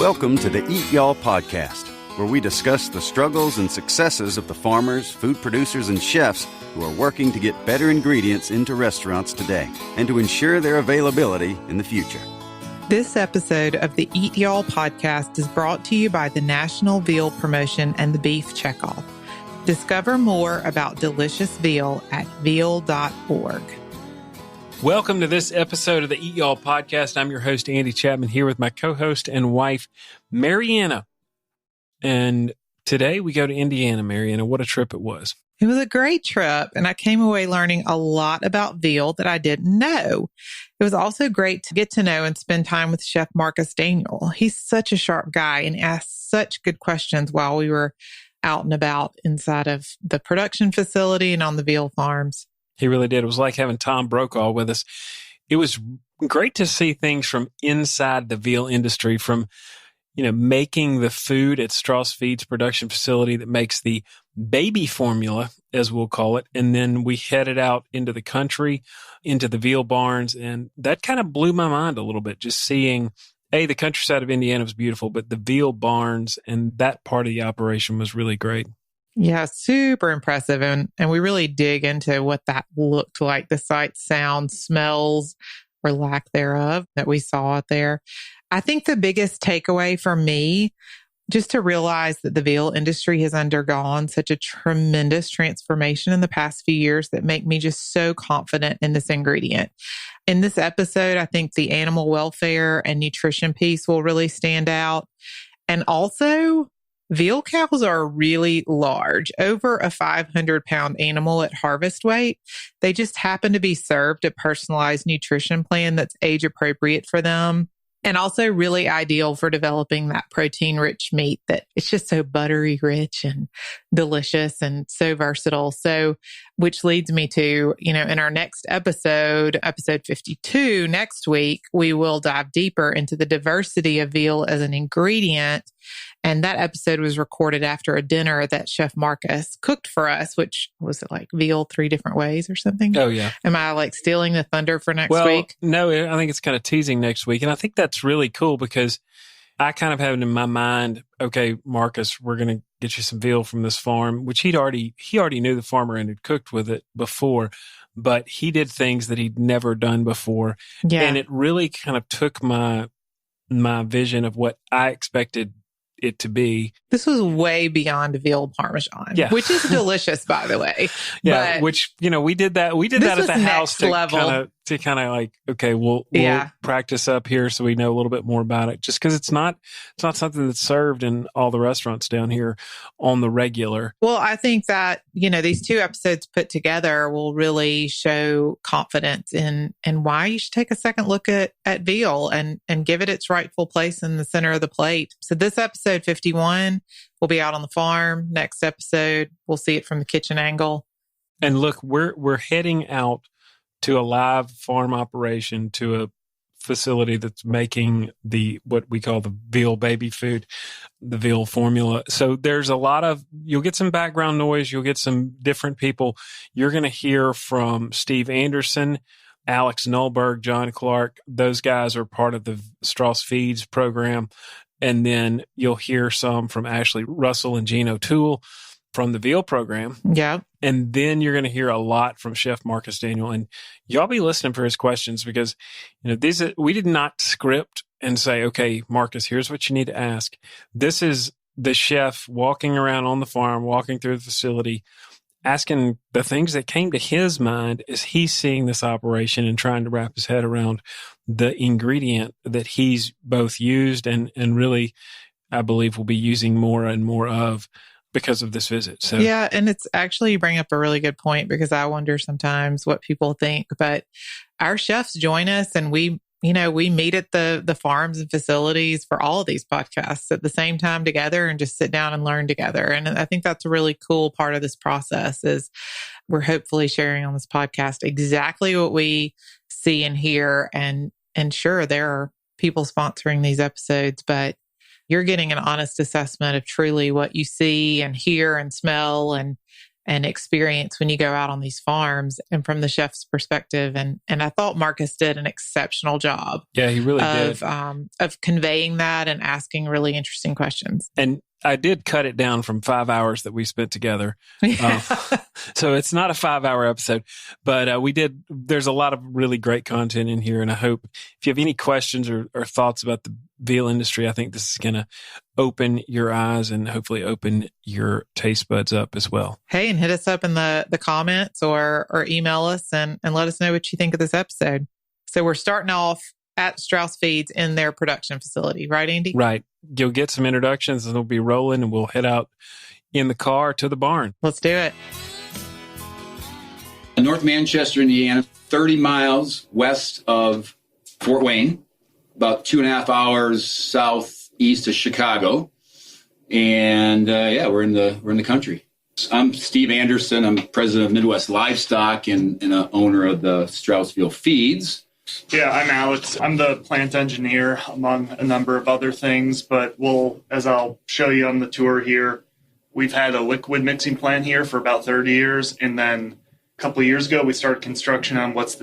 Welcome to the EATYALL Podcast, where we discuss the struggles and successes of the farmers, food producers, and chefs who are working to get better ingredients into restaurants today and to ensure their availability in the future. This episode of the EATYALL Podcast is brought to you by the National Veal Promotion and the Beef Checkoff. Discover more about delicious veal at veal.org. Welcome to this episode of the EATYALL Podcast. I'm your host, Andy Chapman, here with my co-host and wife, Marianna. And today we go to Indiana, Marianna. What a trip it was. It was a great trip, and I came away learning a lot about veal that I didn't know. It was also great to get to know and spend time with Chef Marcus Daniel. He's such a sharp guy and asked such good questions while we were out and about inside of the production facility and on the veal farms. He really did. It was like having Tom Brokaw with us. It was great to see things from inside the veal industry, from making the food at Strauss Feeds production facility that makes the baby formula, as we'll call it. And then we headed out into the country, into the veal barns. And that kind of blew my mind a little bit, just seeing, the countryside of Indiana was beautiful, but the veal barns and that part of the operation was really great. Yeah, super impressive. And we really dig into what that looked like, the sight, sound, smells, or lack thereof that we saw out there. I think the biggest takeaway for me, just to realize that the veal industry has undergone such a tremendous transformation in the past few years that make me just so confident in this ingredient. In this episode, I think the animal welfare and nutrition piece will really stand out. And also, veal cows are really large, over a 500-pound animal at harvest weight. They just happen to be served a personalized nutrition plan that's age appropriate for them. And also really ideal for developing that protein-rich meat that it's just so buttery rich and delicious and so versatile. So, which leads me to, in our next episode 52, next week, we will dive deeper into the diversity of veal as an ingredient. And that episode was recorded after a dinner that Chef Marcus cooked for us, which was it like veal 3 different ways or something? Oh, yeah. Am I like stealing the thunder for next week? No, I think it's kind of teasing next week. And I think that's really cool because I kind of have it in my mind, okay, Marcus, we're going to get you some veal from this farm, which he already knew the farmer and had cooked with it before, but he did things that he'd never done before. Yeah. And it really kind of took my vision of what I expected it to be. This was way beyond veal parmesan, which is delicious, by the way. Yeah, but which we did that at the house to kind of like, okay, we'll practice up here so we know a little bit more about it. Just because it's not something that's served in all the restaurants down here on the regular. Well, I think that these 2 episodes put together will really show confidence in why you should take a second look at veal and give it its rightful place in the center of the plate. So this episode 51 will be out on the farm. Next episode, we'll see it from the kitchen angle. And look, we're heading out to a live farm operation, to a facility that's making what we call the veal baby food, the veal formula. So there's you'll get some background noise, you'll get some different people. You're going to hear from Steve Anderson, Alex Nullberg, John Clark. Those guys are part of the Strauss Feeds program. And then you'll hear some from Ashley Russell and Gene O'Toole from the veal program. Yeah. And then you're going to hear a lot from Chef Marcus Daniel. And y'all be listening for his questions because, we did not script and say, okay, Marcus, here's what you need to ask. This is the chef walking around on the farm, walking through the facility, asking the things that came to his mind as he's seeing this operation and trying to wrap his head around the ingredient that he's both used and really, I believe, will be using more and more of because of this visit. So yeah, and it's actually, you bring up a really good point because I wonder sometimes what people think, but our chefs join us and we meet at the farms and facilities for all of these podcasts at the same time together and just sit down and learn together. And I think that's a really cool part of this process is we're hopefully sharing on this podcast exactly what we see and hear. And sure, there are people sponsoring these episodes, but you're getting an honest assessment of truly what you see and hear and smell and and experience when you go out on these farms and from the chef's perspective. And I thought Marcus did an exceptional job. Yeah, he really did. Of conveying that and asking really interesting questions. And I did cut it down from 5 hours that we spent together. So it's not a 5-hour episode, but there's a lot of really great content in here. And I hope if you have any questions or thoughts about the veal industry, I think this is going to open your eyes and hopefully open your taste buds up as well. Hey, and hit us up in the comments or email us and let us know what you think of this episode. So we're starting off at Strauss Feeds in their production facility, right, Andy? Right. You'll get some introductions and they'll be rolling and we'll head out in the car to the barn. Let's do it. North Manchester, Indiana, 30 miles west of Fort Wayne, about 2.5 hours southeast of Chicago. And we're in the country. I'm Steve Anderson. I'm president of Midwest Livestock and an owner of the Strauss Veal Feeds. Yeah, I'm Alex. I'm the plant engineer, among a number of other things, but as I'll show you on the tour here, we've had a liquid mixing plant here for about 30 years, and then a couple of years ago, we started construction on what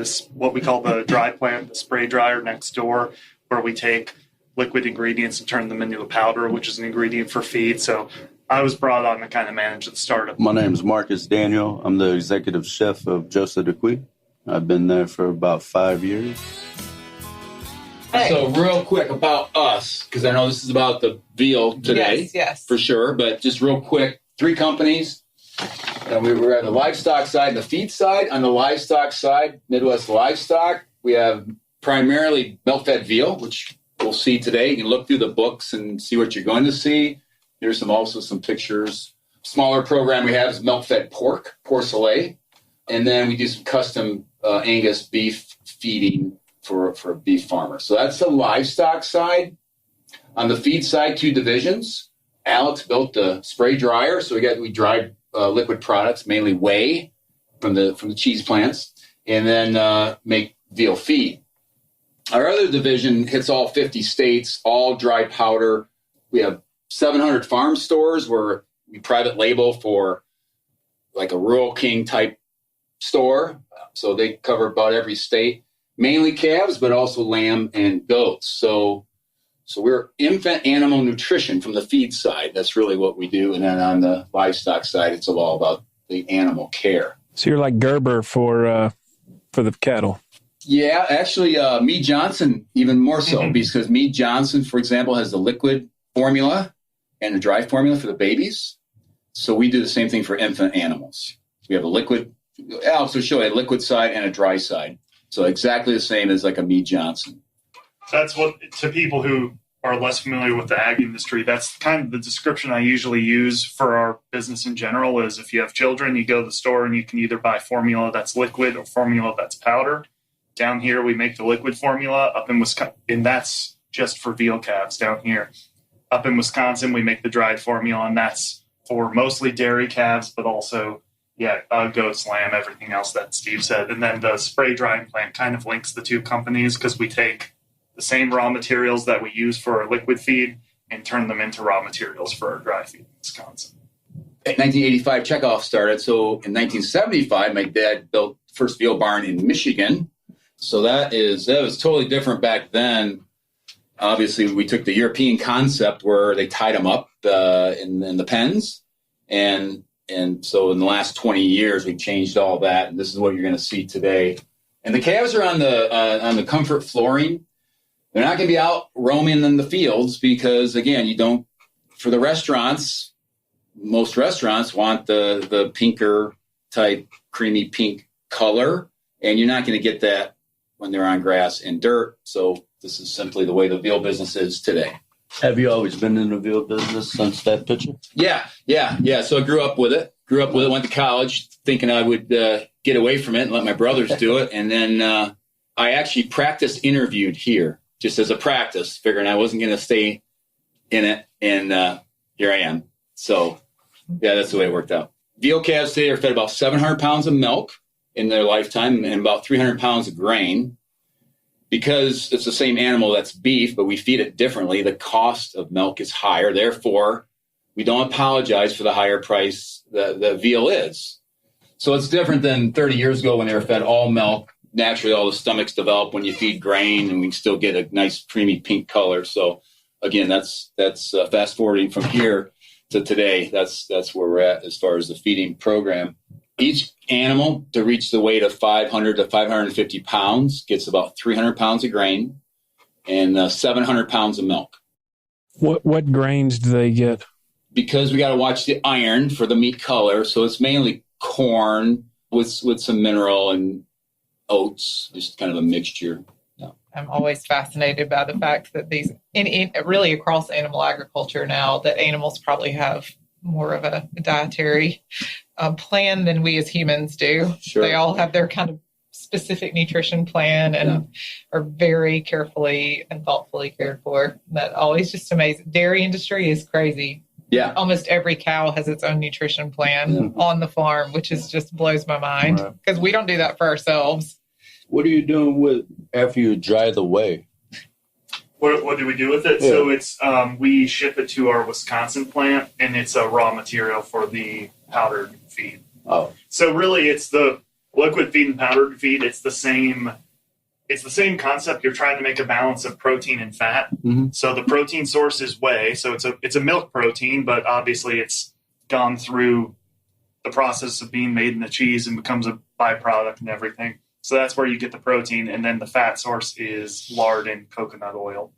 we call the dry plant, the spray dryer next door, where we take liquid ingredients and turn them into a powder, which is an ingredient for feed. So I was brought on to kind of manage the startup. My name is Marcus Daniel. I'm the executive chef of Joseph Decuis. I've been there for about 5 years. Hey. So real quick about us, because I know this is about the veal today, yes, for sure. But just real quick, 3 companies. And we were at the livestock side and the feed side. On the livestock side, Midwest Livestock, we have primarily milk-fed veal, which we'll see today. You can look through the books and see what you're going to see. There's also some pictures. Smaller program we have is milk-fed pork, porcelet. And then we do some custom Angus beef feeding for a beef farmer. So that's the livestock side. On the feed side, 2 divisions. Alex built the spray dryer. So we dry liquid products, mainly whey from the cheese plants, and then make veal feed. Our other division hits all 50 states, all dry powder. We have 700 farm stores where we private label for like a Rural King type store. So they cover about every state, mainly calves, but also lamb and goats. So we're infant animal nutrition from the feed side. That's really what we do. And then on the livestock side, it's all about the animal care. So you're like Gerber for the cattle. Yeah, actually, Mead Johnson, even more so, because Mead Johnson, for example, has the liquid formula and the dry formula for the babies. So we do the same thing for infant animals. We have a liquid, Alex will show you a liquid side and a dry side. So exactly the same as like a Mead Johnson. That's what, to people who are less familiar with the ag industry, that's kind of the description I usually use for our business in general is if you have children, you go to the store and you can either buy formula that's liquid or formula that's powder. Down here, we make the liquid formula. Up in Wisconsin, and that's just for veal calves down here. Up in Wisconsin, we make the dried formula, and that's for mostly dairy calves, but also, goats, lamb, everything else that Steve said. And then the spray drying plant kind of links the 2 companies because we take the same raw materials that we use for our liquid feed and turn them into raw materials for our dry feed in Wisconsin. In 1985, checkoff started. So in 1975, my dad built the first veal barn in Michigan. So that was totally different back then. Obviously, we took the European concept where they tied them up in the pens. And so in the last 20 years, we changed all that. And this is what you're going to see today. And the calves are on the comfort flooring. They're not going to be out roaming in the fields because, again, for the restaurants, most restaurants want the pinker type creamy pink color. And you're not going to get that when they're on grass and dirt. So this is simply the way the veal business is today. Have you always been in the veal business since that picture? Yeah. So I grew up with it, went to college thinking I would get away from it and let my brothers do it. And then I actually interviewed here just as a practice, figuring I wasn't going to stay in it. And here I am. So, that's the way it worked out. Veal calves today are fed about 700 pounds of milk in their lifetime and about 300 pounds of grain. Because it's the same animal that's beef, but we feed it differently, the cost of milk is higher. Therefore, we don't apologize for the higher price the veal is. So it's different than 30 years ago when they were fed all milk. Naturally, all the stomachs develop when you feed grain, and we still get a nice creamy pink color. So again, that's fast forwarding from here to today. That's where we're at as far as the feeding program. Each animal, to reach the weight of 500 to 550 pounds, gets about 300 pounds of grain and 700 pounds of milk. What grains do they get? Because we got to watch the iron for the meat color, so it's mainly corn with some mineral and oats, just kind of a mixture. Yeah. I'm always fascinated by the fact that these, really across animal agriculture now, that animals probably have more of a dietary plan than we as humans do. Sure. They all have their kind of specific nutrition plan and are very carefully and thoughtfully cared for. That always just amazing. Dairy industry is crazy. Yeah. Almost every cow has its own nutrition plan on the farm, which is just blows my mind because we don't do that for ourselves. What are you doing with after you dry the whey? What do we do with it? Yeah. So it's we ship it to our Wisconsin plant, and it's a raw material for the powdered feed. Oh, so really, it's the liquid feed and powdered feed. It's the same. It's the same concept. You're trying to make a balance of protein and fat. Mm-hmm. So the protein source is whey. So it's a milk protein, but obviously it's gone through the process of being made in the cheese and becomes a byproduct and everything. So that's where you get the protein. And then the fat source is lard and coconut oil.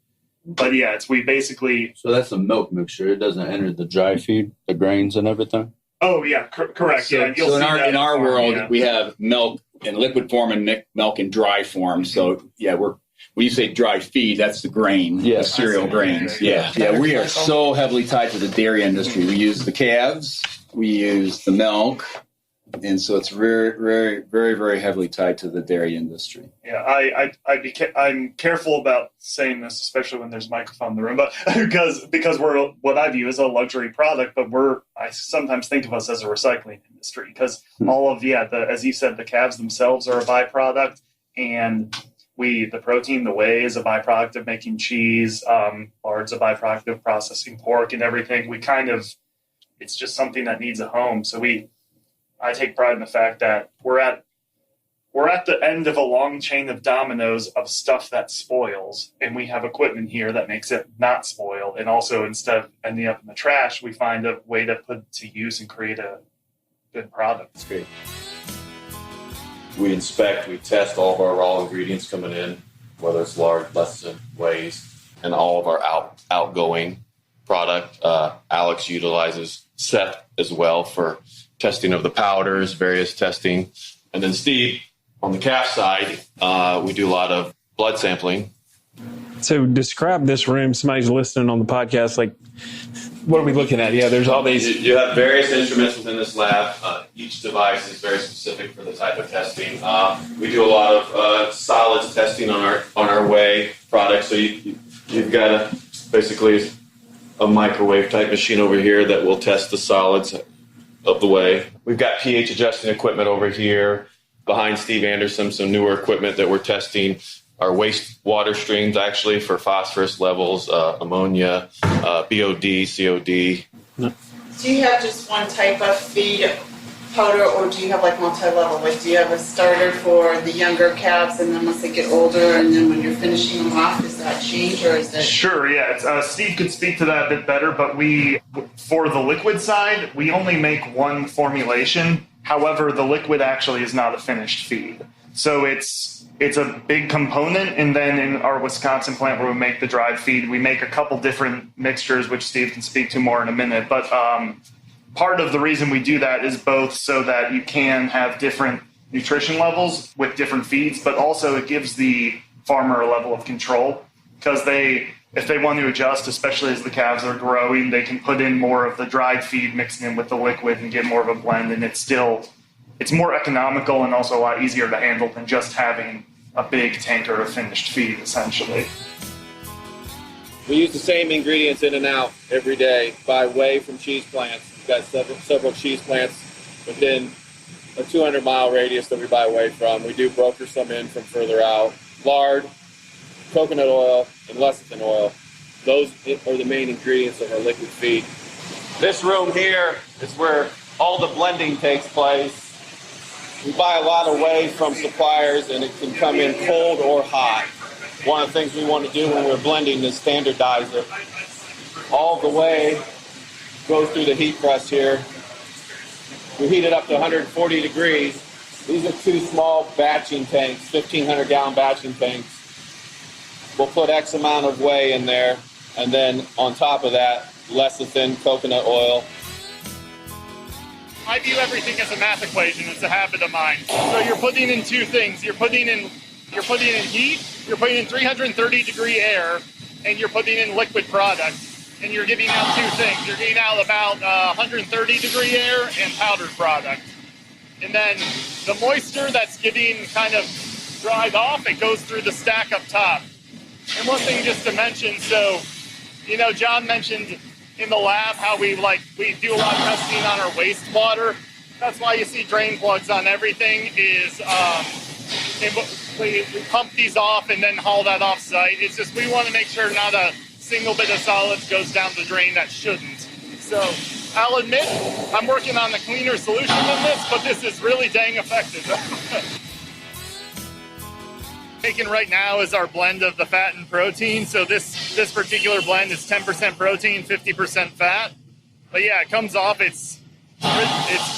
But yeah, we basically... So that's a milk mixture. It doesn't enter the dry feed, the grains and everything? Oh, yeah, correct. So, yeah, you'll so see in our world, we have milk in liquid form and milk in dry form. So, yeah, when you say dry feed, that's the grain, the cereal grains. Yeah, we are so heavily tied to the dairy industry. We use the calves, we use the milk, and so it's very, very, very, very heavily tied to the dairy industry. Yeah, I'm careful about saying this, especially when there's a microphone in the room, but because we're what I view as a luxury product, but I sometimes think of us as a recycling industry because all of as you said, the calves themselves are a byproduct, and the protein, the whey, is a byproduct of making cheese. Lard's a byproduct of processing pork and everything. It's just something that needs a home. So I take pride in the fact that we're at the end of a long chain of dominoes of stuff that spoils, and we have equipment here that makes it not spoil. And also, instead of ending up in the trash, we find a way to put it to use and create a good product. That's great. We test all of our raw ingredients coming in, whether it's lard, lecithin, wheys, and all of our outgoing product. Alex utilizes Seth as well for testing of the powders, various testing. And then Steve, on the calf side, we do a lot of blood sampling. So describe this room. Somebody's listening on the podcast, like, what are we looking at? Yeah, there's all these. You have various instruments within this lab. Each device is very specific for the type of testing. We do a lot of solids testing on our whey product. So you've got basically a microwave type machine over here that will test the solids of the whey. We've got pH adjusting equipment over here. Behind Steve Anderson, some newer equipment that we're testing our wastewater streams actually for phosphorus levels, ammonia, BOD, COD. Do you have just one type of feed powder, or do you have like multi-level? Like, do you have a starter for the younger calves, and then once they get older, and then when you're finishing them off, does that change, or is it? Sure, yeah. Steve could speak to that a bit better, but for the liquid side, we only make one formulation. However, the liquid actually is not a finished feed. So it's a big component, and then in our Wisconsin plant where we make the dried feed, we make a couple different mixtures, which Steve can speak to more in a minute. But part of the reason we do that is both so that you can have different nutrition levels with different feeds, but also it gives the farmer a level of control because if they want to adjust, especially as the calves are growing, they can put in more of the dried feed mixing in with the liquid and get more of a blend, and it's more economical and also a lot easier to handle than just having a big tanker of finished feed, essentially. We use the same ingredients in and out every day. Buy whey from cheese plants. We've got several cheese plants within a 200-mile radius that we buy whey from. We do broker some in from further out. Lard, coconut oil, and lecithin oil. Those are the main ingredients of our liquid feed. This room here is where all the blending takes place. We buy a lot of whey from suppliers, and it can come in cold or hot. One of the things we want to do when we're blending is standardize it. All the whey goes through the heat press here. We heat it up to 140 degrees. These are 2 small batching tanks, 1,500-gallon batching tanks. We'll put X amount of whey in there, and then on top of that, lecithin, coconut oil. I view everything as a math equation. It's a habit of mine. So you're putting in 2 things. You're putting in heat, you're putting in 330-degree air, and you're putting in liquid product. And you're giving out 2 things. You're getting out about 130-degree air and powdered product. And then the moisture that's getting kind of dried off, it goes through the stack up top. And one thing just to mention, so, John mentioned in the lab how we do a lot of testing on our wastewater. That's why you see drain plugs on everything is we pump these off and then haul that off site. It's just we want to make sure not a single bit of solids goes down the drain that shouldn't. So I'll admit I'm working on a cleaner solution than this, but this is really dang effective. Making right now is our blend of the fat and protein. So this particular blend is 10% protein, 50% fat. But yeah, it comes off. It's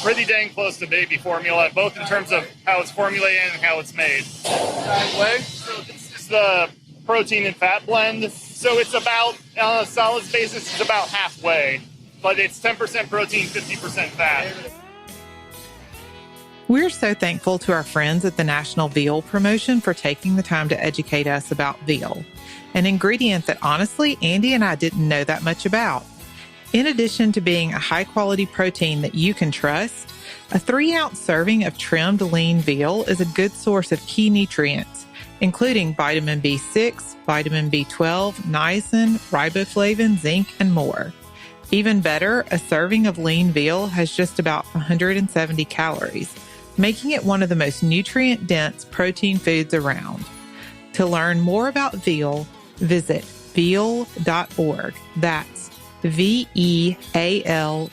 pretty dang close to baby formula, both in terms of how it's formulated and how it's made. So this is the protein and fat blend. So it's about, on a solids basis, it's about halfway. But it's 10% protein, 50% fat. We're so thankful to our friends at the National Veal Promotion for taking the time to educate us about veal, an ingredient that honestly, Andy and I didn't know that much about. In addition to being a high-quality protein that you can trust, a 3-ounce serving of trimmed lean veal is a good source of key nutrients, including vitamin B6, vitamin B12, niacin, riboflavin, zinc, and more. Even better, a serving of lean veal has just about 170 calories, making it one of the most nutrient-dense protein foods around. To learn more about veal, visit veal.org. That's VEAL.org.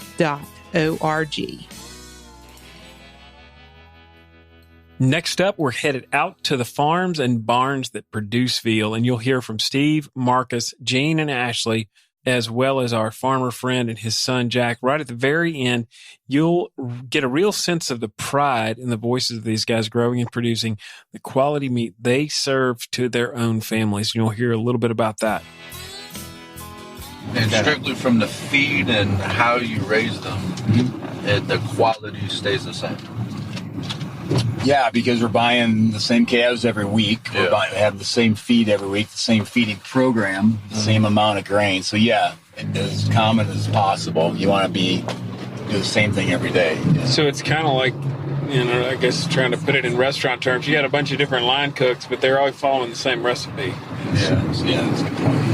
Next up, we're headed out to the farms and barns that produce veal, and you'll hear from Steve, Marcus, Gene, and Ashley, as well as our farmer friend and his son, Jack. Right at the very end, you'll get a real sense of the pride in the voices of these guys growing and producing the quality meat they serve to their own families. You'll hear a little bit about that. And strictly from the feed and how you raise them, the quality stays the same. Yeah, because we're buying the same calves every week. Yeah. We have the same feed every week, the same feeding program, the same amount of grain. So yeah, as common as possible. You want to do the same thing every day. Yeah. So it's kind of like, I guess trying to put it in restaurant terms, you got a bunch of different line cooks, but they're all following the same recipe. Yeah, that's a good point.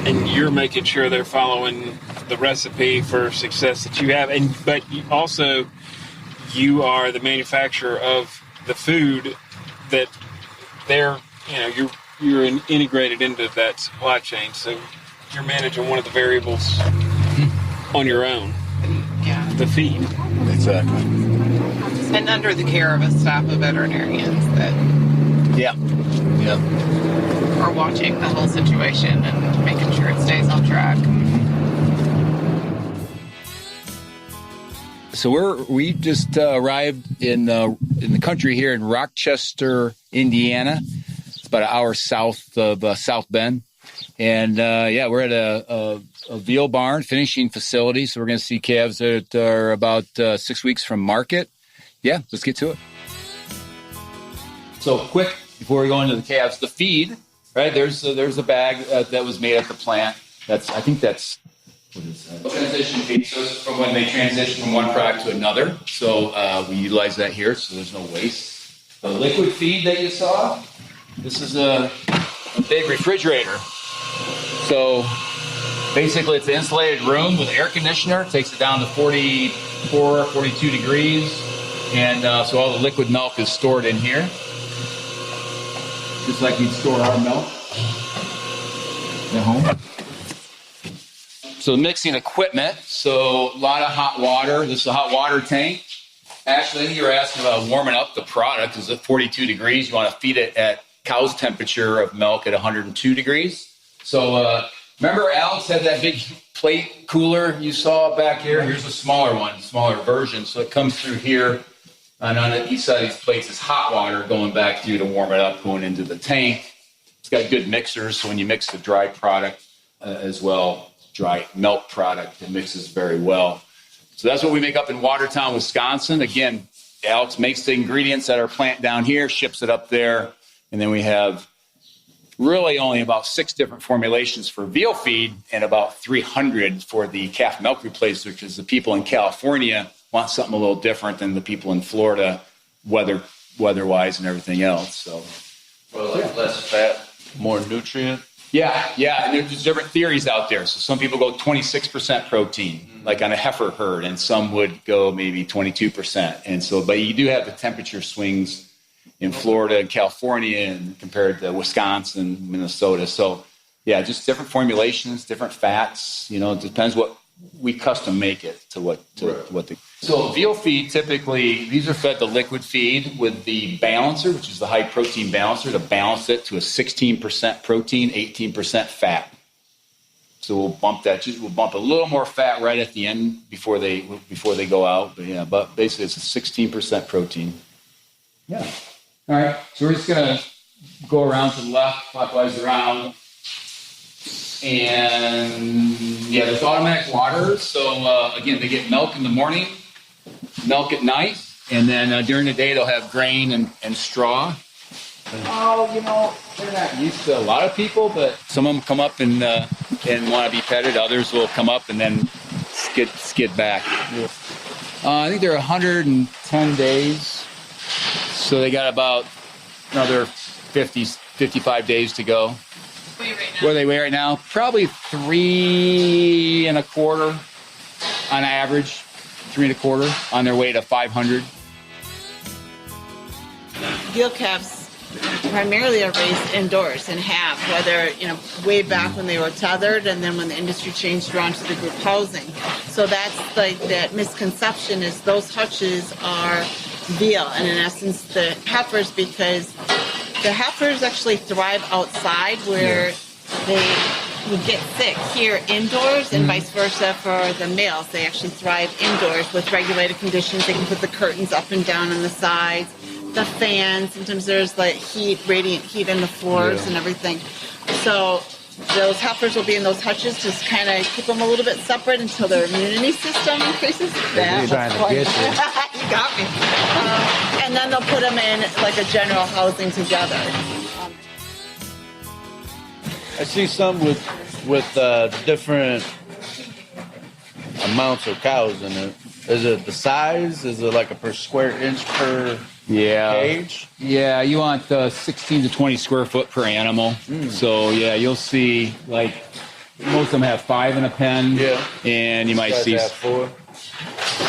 And you're making sure they're following the recipe for success that you have. But you are the manufacturer of the food that you're integrated into that supply chain. So you're managing one of the variables on your own. Yeah. The feed. Exactly. And under the care of a staff of veterinarians that are watching the whole situation and making sure it stays on track. So we just arrived in the country here in Rochester, Indiana. It's about an hour south of South Bend. And we're at a veal barn finishing facility. So we're going to see calves that are about 6 weeks from market. Yeah, let's get to it. So quick, before we go into the calves, the feed, right? There's a bag that was made at the plant. What is that? Transition feed. So it's from when they transition from one product to another. So we utilize that here, so there's no waste. The liquid feed that you saw, this is a big refrigerator. So basically it's an insulated room with air conditioner. It takes it down to 44, 42 degrees. And so all the liquid milk is stored in here. Just like you'd store our milk at home. So mixing equipment. So a lot of hot water. This is a hot water tank. Actually, I think you were asking about warming up the product. It's at 42 degrees. You want to feed it at cow's temperature of milk at 102 degrees. So remember Alex had that big plate cooler you saw back here? Here's a smaller one, smaller version. So it comes through here. And on each side of these plates is hot water going back through to warm it up, going into the tank. It's got good mixers. So when you mix the dry product as well, dry milk product, it mixes very well. So that's what we make up in Watertown, Wisconsin. Again, Alex makes the ingredients at our plant down here, ships it up there. And then we have really only about 6 different formulations for veal feed and about 300 for the calf milk replacer, because the people in California want something a little different than the people in Florida, weather-wise and everything else. So, well, like less fat, more nutrient. Yeah. And there's different theories out there. So some people go 26% protein, like on a heifer herd, and some would go maybe 22%. And so, but you do have the temperature swings in Florida and California and compared to Wisconsin, Minnesota. So yeah, just different formulations, different fats, it depends what we custom make it to what the. So veal feed, typically, these are fed the liquid feed with the balancer, which is the high protein balancer, to balance it to a 16% protein, 18% fat. So we'll bump a little more fat right at the end before they go out. But basically it's a 16% protein. Yeah. All right. So we're just gonna go around to the left, clockwise around. And there's automatic water. So again, they get milk in the morning, milk at night, and then during the day they'll have grain and straw. Oh, they're not used to a lot of people, but some of them come up and want to be petted. Others will come up and then skid back. I think they're 110 days, so they got about another 55 days to go. Where they weigh right now? Probably 3 1/4 on average. 3 1/4 on their way to 500. Veal calves primarily are raised indoors and have, whether, way back when they were tethered and then when the industry changed around to the group housing. So that's like that misconception is those hutches are veal, and in essence the heifers, because the heifers actually thrive outside where they would get sick here indoors, and vice versa for the males. They actually thrive indoors with regulated conditions. They can put the curtains up and down on the sides, the fans. Sometimes there's like radiant heat in the floors and everything. So those heifers will be in those hutches to kind of keep them a little bit separate until their immunity system increases. You're trying to get you got me. And then they'll put them in like a general housing together. I see some with different amounts of cows in it. Is it the size? Is it like a per square inch per cage? Yeah, you want 16 to 20 square foot per animal. So you'll see like most of them have 5 in a pen. Yeah, and you might see 4.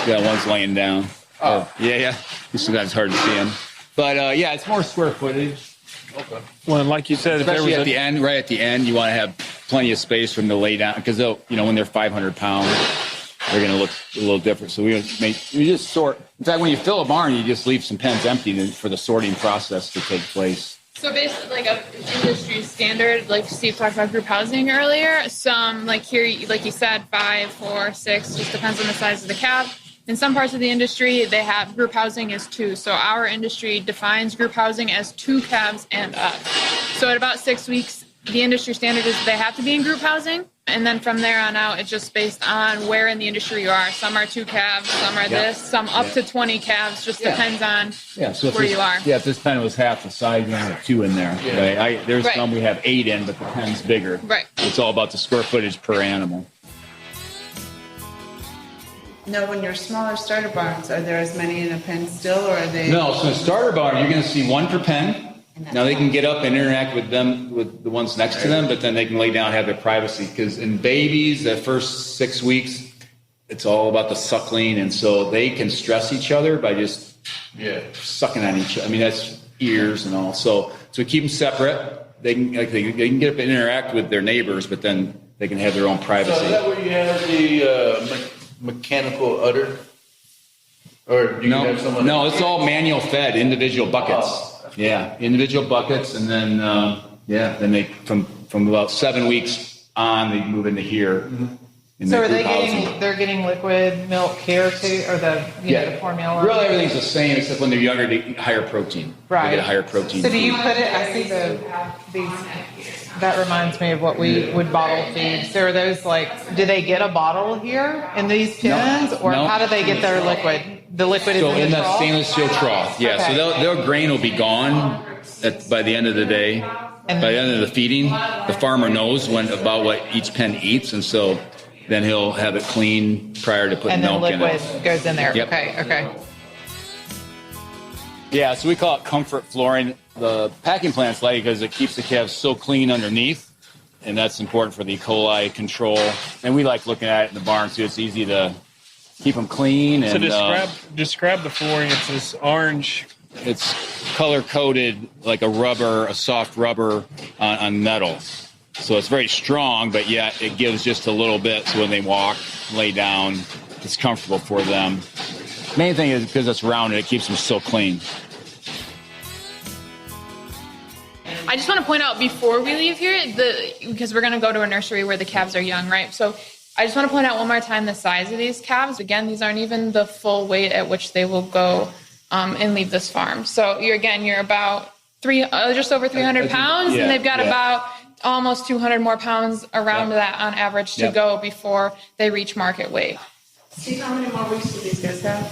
Yeah, one's laying down. Oh, yeah. Sometimes it's hard to see them, but it's more square footage. Okay. Well, like you said, especially at the end, right at the end, you want to have plenty of space for them to lay down, because they'll, when they're 500 pounds, they're going to look a little different. So we just sort. In fact, when you fill a barn, you just leave some pens empty for the sorting process to take place. So basically, like an industry standard, like Steve talked about group housing earlier. Some, like here, like you said, 5, 4, 6, just depends on the size of the calf. In some parts of the industry, they have group housing as 2. So our industry defines group housing as 2 calves and up. So at about 6 weeks, the industry standard is they have to be in group housing. And then from there on out, it's just based on where in the industry you are. Some are 2 calves, some are this, some up to 20 calves. Just depends on where you are. Yeah, if this pen was half the size, you have 2 in there. Yeah. Right? There's some we have 8 in, but the pen's bigger. Right. It's all about the square footage per animal. Now, when you're smaller starter barns, are there as many in a pen still, or are they? No, so in a starter barn, you're going to see 1 per pen. Now, they can get up and interact with the ones next to them, but then they can lay down and have their privacy. Because in babies, the first 6 weeks, it's all about the suckling, and so they can stress each other by just sucking on each other. I mean, that's ears and all. So we keep them separate. they can get up and interact with their neighbors, but then they can have their own privacy. So is that where you have the mechanical udder? Or do you have someone? No, it's all manual fed, individual buckets. Yeah, individual buckets, and then then they from about 7 weeks on they move into here. So are they getting liquid milk here too, or the formula? Really, everything's the same except when they're younger, they eat higher protein. Right. They get a higher protein. So do you put it? I see these. That reminds me of what we would bottle feed. So are those do they get a bottle here in these pens, or how do they get their liquid? The liquid is in the that trough? stainless steel trough. Yeah. Okay. So their grain will be gone by the end of the day. By the end of the feeding, the farmer knows about what each pen eats, and so then he'll have it clean prior to putting milk in it. And then liquid goes in there. Yep. Okay. Yeah, so we call it comfort flooring. The packing plant's like because it keeps the calves so clean underneath, and that's important for the E. coli control. And we like looking at it in the barn, so it's easy to keep them clean. So And describe the flooring. It's this orange. It's color-coded like a soft rubber on metal. So it's very strong, but yet it gives just a little bit so when they walk, lay down, it's comfortable for them. Main thing is because it's rounded, it keeps them so clean. I just want to point out before we leave here, because we're going to go to a nursery where the calves are young, right? So I just want to point out one more time the size of these calves. Again, these aren't even the full weight at which they will go and leave this farm. So you're about just over 300 pounds, and they've got about almost 200 more pounds around that on average to go before they reach market weight. See how many more weeks do these guys have?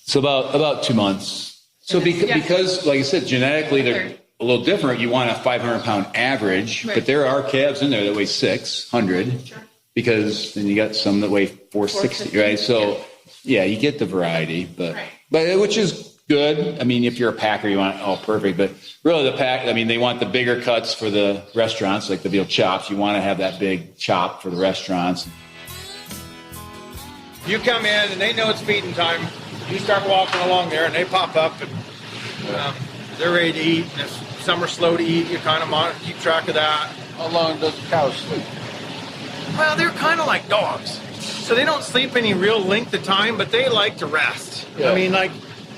So about 2 months. So because, like I said, genetically they're a little different, you want a 500-pound average, but there are calves in there that weigh 600 because then you got some that weigh 460, right? So, you get the variety, but which is good. I mean, if you're a packer, you want it all perfect, but really they want the bigger cuts for the restaurants, like the veal chops. You want to have that big chop for the restaurants. You come in and they know it's feeding time. You start walking along there and they pop up and they're ready to eat. And if some are slow to eat, you kind of keep track of that. How long does the cow sleep? Well, they're kind of like dogs. So they don't sleep any real length of time, but they like to rest. Yeah. I mean,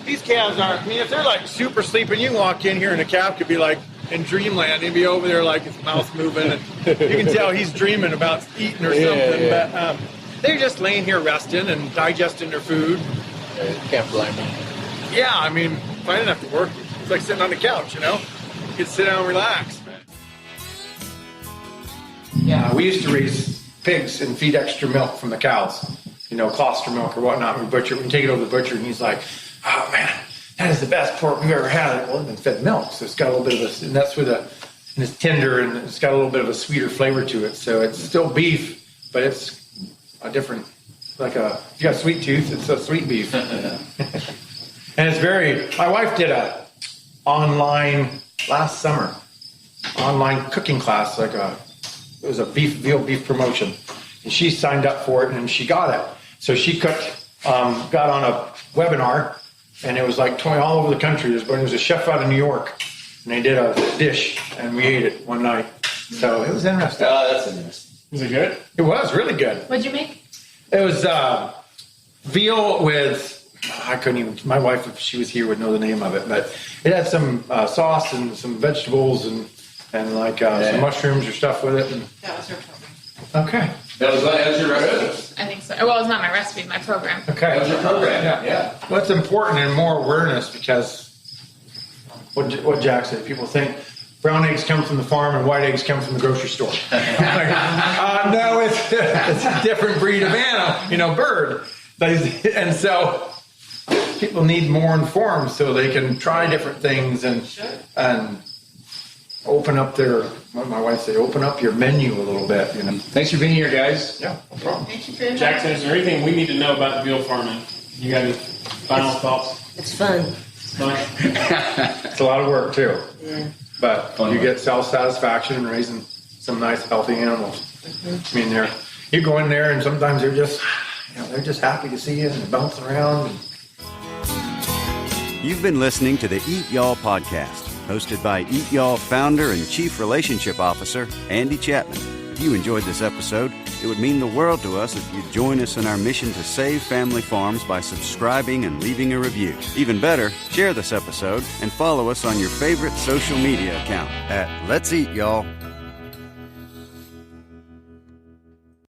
these calves aren't, if they're super sleeping, you can walk in here and a calf could be in dreamland. He'd be over there his mouth moving. And you can tell he's dreaming about eating or something. Yeah. But they're just laying here resting and digesting their food. Yeah, you can't blame them. Yeah, I mean, if I didn't have to work, it's like sitting on the couch, You could sit down and relax. Yeah, we used to raise pigs and feed extra milk from the cows, colostrum milk or whatnot. We can take it over to the butcher, and he's like, "Oh man, that is the best pork we've ever had." Well, it's been fed milk, so it's got a little bit of and that's and it's tender, and it's got a little bit of a sweeter flavor to it. So it's still beef, but it's a different, if you got a sweet tooth, it's a sweet beef. And it's my wife did a last summer, online cooking class, it was a veal beef promotion. And she signed up for it and she got it. So she got on a webinar, and it was 20 all over the country. It was a chef out of New York, and they did a dish, and we ate it one night. So it was interesting. Oh, that's interesting. Was it good? It was really good. What'd you make? It was veal with, my wife, if she was here, would know the name of it, but it had some sauce and some vegetables and some mushrooms or stuff with it. That was her program. Okay. That was your recipe? I think so. Well, it's not my recipe, my program. Okay. That was your program. Yeah. Well, it's important and more awareness because what Jack said, people think brown eggs come from the farm and white eggs come from the grocery store. No, it's a different breed of animal, bird. And so people need more informed so they can try different things and open up what my wife said, open up your menu a little bit. Thanks for being here, guys. Yeah, no problem. Thank you for your Jackson, is there anything we need to know about veal farming? You got any final thoughts? It's fun. It's a lot of work too. Yeah. But you get self-satisfaction in raising some nice, healthy animals. Mm-hmm. I mean, you go in there and sometimes they're just happy to see you and they're bouncing around. You've been listening to the Eat Y'all Podcast. hosted by Eat Y'all founder and chief relationship officer, Andy Chapman. If you enjoyed this episode, it would mean the world to us if you'd join us in our mission to save family farms by subscribing and leaving a review. Even better, share this episode and follow us on your favorite social media account at Let's Eat Y'all.